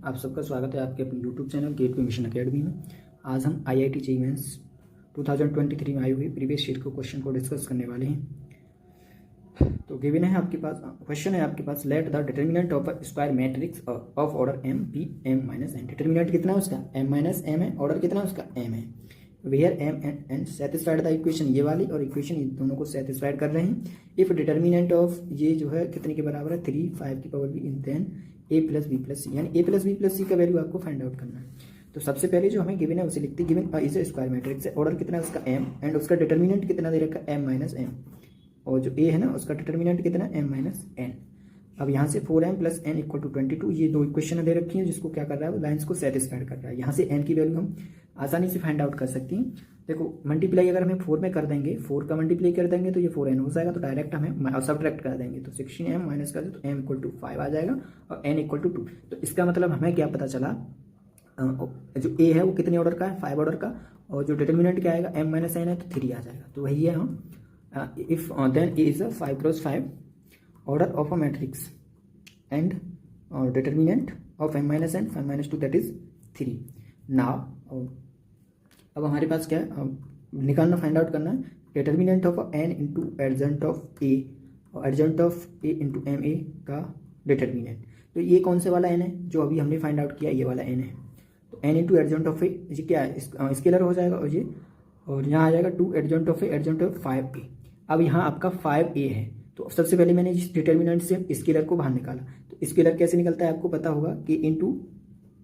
आप सबका स्वागत है आपके अपने YouTube channel gateway mission academy में। आज हम IIT JEE मेंस 2023 में आई हुई प्रीवियस ईयर को क्वेश्चन को डिस्कस करने वाले हैं। तो गिवन है आपके पास क्वेश्चन है आपके पास, let the determinant of a square matrix of order m by m minus n। Determinant कितना है उसका m माइनस m है, ऑर्डर कितना है उसका m है। Where m and n satisfied the equation, ये वाली और इक्वेशन इन दोनों को सेटिस्फाइड कर रहे हैं। इफ डिटर्मिनेंट ऑफ ये जो है कितने के बराबर है 3 5 की power b in then a plus b plus c, यानी a plus b plus c का वैल्यू आपको फाइंड आउट करना है। तो सबसे पहले जो हमें गिवन है उसे लिखते हैं। Given is a square matrix है, ऑर्डर कितना है उसका m एंड उसका डिटर्मिनेंट कितना दे रखा है m माइनस m, और जो a है ना उसका डिटर्मिनेंट कितना है m माइनस n। अब यहाँ से 4m plus n equal to 22, ये दो इक्वेशन दे रखी हैं जिसको क्या कर रहा है, लाइन्स को सेटिस्फाइड कर रहा है। यहाँ से n की वैल्यू हम आसानी से फाइंड आउट कर सकते हैं। देखो मल्टीप्लाई अगर हमें 4 में कर देंगे, 4 का मल्टीप्लाई कर देंगे तो ये 4n हो जाएगा, तो डायरेक्ट हमें सब्ट्रैक्ट कर देंगे तो 16m माइनस कर दे तो m इक्वल टू 5 आ जाएगा और n इक्वल टू 2। तो इसका मतलब हमें क्या पता चला, जो a है वो कितने ऑर्डर का है, 5 ऑर्डर का, और जो डिटर्मिनेंट क्या आएगा m माइनस n है तो 3 आ जाएगा। तो वही है हम if then a is a 5 cross 5 order of a matrix and determinant of m minus n 5 minus 2 that is 3। Now अब हमारे पास क्या है, निकालना फाइंड आउट करना है determinant of n into adjoint of a और adjoint of a into M A का determinant. तो ये कौन से वाला n है जो अभी हमने फाइंड आउट किया, ये वाला n है। तो n into adjoint of a ये क्या है, स्केलर हो जाएगा और ये, और यहाँ आ जाएगा 2 एडजेंट ऑफ a एडजेंट ऑफ 5a। अब यहाँ आपका 5a है, तो सबसे पहले मैंने इस डिटर्मिनेंट से स्केलर को बाहर निकाला। तो स्केलर कैसे निकलता है आपको पता होगा कि इंटू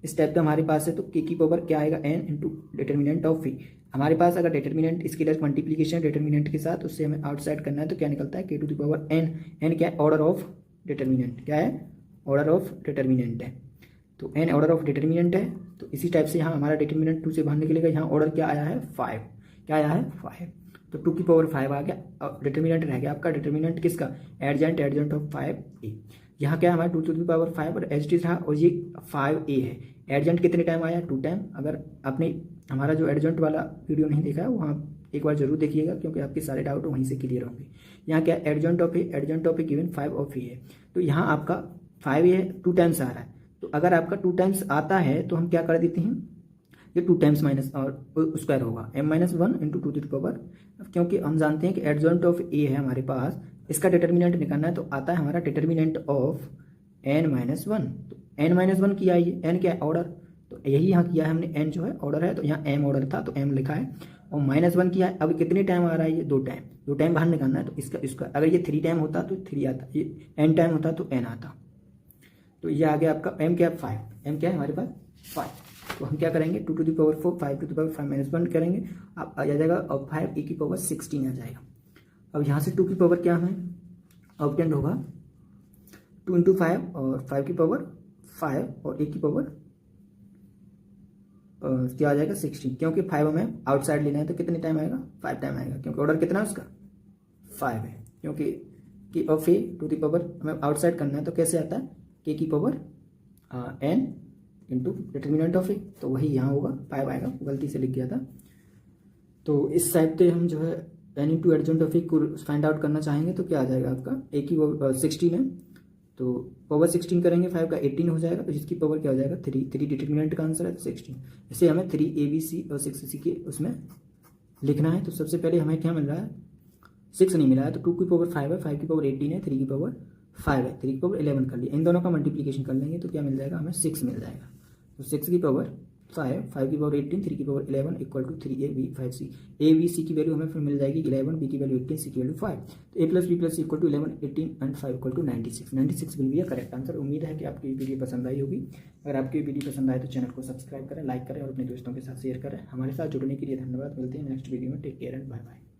स्टेप का हमारे पास है तो k की पावर क्या आएगा n into determinant of v। हमारे पास अगर डिटर्मिनेंट स्केलर मल्टीप्लिकेशन डिटर्मिनेंट के साथ उससे हमें आउटसाइड करना है तो क्या निकलता है k to the power n। n क्या है, ऑर्डर ऑफ डिटर्मिनेंट, क्या है, ऑर्डर ऑफ डिटर्मिनेंट है। तो n ऑर्डर ऑफ डिटर्मिनेंट है, तो इसी टाइप से यहाँ हमारा डिटर्मिनेंट 2 से बाहर निकलेगा। यहाँ ऑर्डर क्या आया है 5, क्या आया है 5, तो 2 की पावर 5 आ गया और डिटर्मिनेंट रह गया आपका डिटर्मिनेंट किसका, एडजेंट ऑफ 5a। यहाँ क्या हमारा 2 टू द पावर 5 और एच डी था और ये 5a है। एडजेंट कितने टाइम आया, 2 टाइम। अगर आपने हमारा जो एडजेंट वाला वीडियो नहीं देखा है वहाँ एक बार जरूर देखिएगा क्योंकि आपके सारे डाउट वहीं से क्लियर होंगे। यहाँ क्या adjoint of A given 5 of A है, तो यहाँ आपका 5a है, 2 टाइम्स आ रहा है। तो अगर आपका 2 टाइम्स आता है तो हम क्या कर देते हैं, ये 2 टाइम्स माइनस और स्क्वायर होगा m minus 1 into 2 to the power, क्योंकि हम जानते हैं कि एडजेंट ऑफ a है हमारे पास, इसका डिटर्मिनेंट निकालना है तो आता है हमारा डिटर्मिनेंट ऑफ n माइनस 1। तो n माइनस 1 किया है, ये n क्या है, ऑर्डर, तो यही यहाँ किया है हमने, n जो है ऑर्डर है तो यहाँ m ऑर्डर था तो m लिखा है, और माइनस 1 किया है। अब कितने टाइम आ रहा है, ये 2 टाइम, 2 टाइम बाहर निकालना है तो इसका अगर ये 3 टाइम होता तो 3 आता, ये n टाइम होता तो n आता। तो ये आ गया आपका m क्या है 5, m क्या है हमारे पास 5। तो हम क्या करेंगे 2 to the power 4 5 to the power 5 minus 1 करेंगे, अब आ जाएगा और 5 e की पावर 16 आ जाएगा। अब यहाँ से 2 की पावर क्या हमें ऑब्टेंड होगा 2 इंटू 5 और 5 की पावर 5 और 1 की पावर क्या आ जाएगा 16, क्योंकि 5 हमें आउटसाइड लेना है तो कितने टाइम आएगा 5 टाइम आएगा, क्योंकि ऑर्डर कितना है उसका 5 है। क्योंकि कि of A to the power हमें आउटसाइड करना है तो कैसे आता है k की power n into determinant of A, तो वही यहाँ होगा 5 आएगा, गलती से लिख गया था। तो इस साइड पे हम जो है n इंटू एडजेंट ऑफ ए को फाइंड आउट करना चाहेंगे तो क्या आ जाएगा आपका a की पावर 16 है तो पावर 16 करेंगे 5 का 18 हो जाएगा, तो जिसकी पावर क्या हो जाएगा 3 डिटर्मिनेंट का आंसर है तो 16। इसे हमें 3abc और 6c के उसमें लिखना है। तो सबसे पहले हमें क्या मिल रहा है 6 नहीं मिला है, तो 2 की पावर 5 है, 5 की पावर 18 है, 3 की पावर 5 है, 3 की पावर 11 कर लिया। इन दोनों का मल्टीप्लिकेशन कर लेंगे तो क्या मिल जाएगा हमें 6 मिल जाएगा। तो 6 की पावर 5 की पावर 18, 3 की power 11 equal to 3ab 5c। a b c की वैल्यू हमें फिर मिल जाएगी 11, b की वैल्यू 18, c की वैल्यू 5। तो a plus b plus equal to 11 18 and 5 equal to 96 will be a correct answer. उम्मीद है कि आपकी वीडियो पसंद आई होगी। अगर आपकी वीडियो पसंद आए तो चैनल को सब्सक्राइब करें, लाइक करें और अपने दोस्तों के साथ शेयर करें। हमारे साथ जुड़ने के लिए धन्यवाद। मिलते हैं नेक्स्ट वीडियो में। Take care and bye bye.